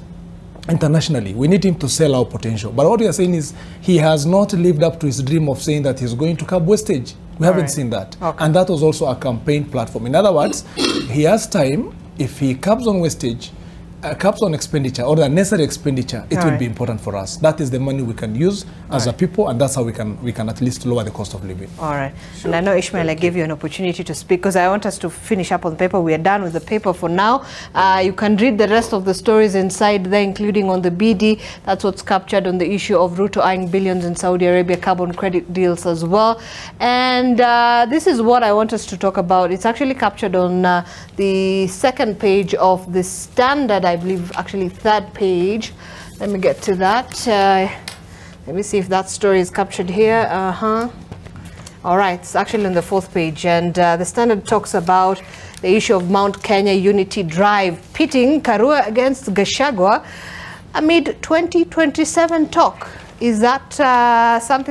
internationally. We need him to sell our potential. But what we are saying is he has not lived up to his dream of saying that he's going to curb wastage. We haven't seen that. And that was also a campaign platform. In other words, he has time. If he curbs on wastage, caps on expenditure or the necessary expenditure, it will right. be important for us. That is the money we can use as a people, and that's how we can at least lower the cost of living. All right. Sure. And I know, Ishmael, I gave you an opportunity to speak because I want us to finish up on the paper. We are done with the paper for now. You can read the rest of the stories inside there, including on the BD. That's what's captured on the issue of Ruto eyeing billions in Saudi Arabia, carbon credit deals as well. And this is what I want us to talk about. It's actually captured on the second page of the Standard, I believe, actually third page. Let me get to that. Let me see if that story is captured here. All right, it's actually on the fourth page. And the Standard talks about the issue of Mount Kenya Unity Drive pitting Karua against Gachagua amid 2027 talk. Is that something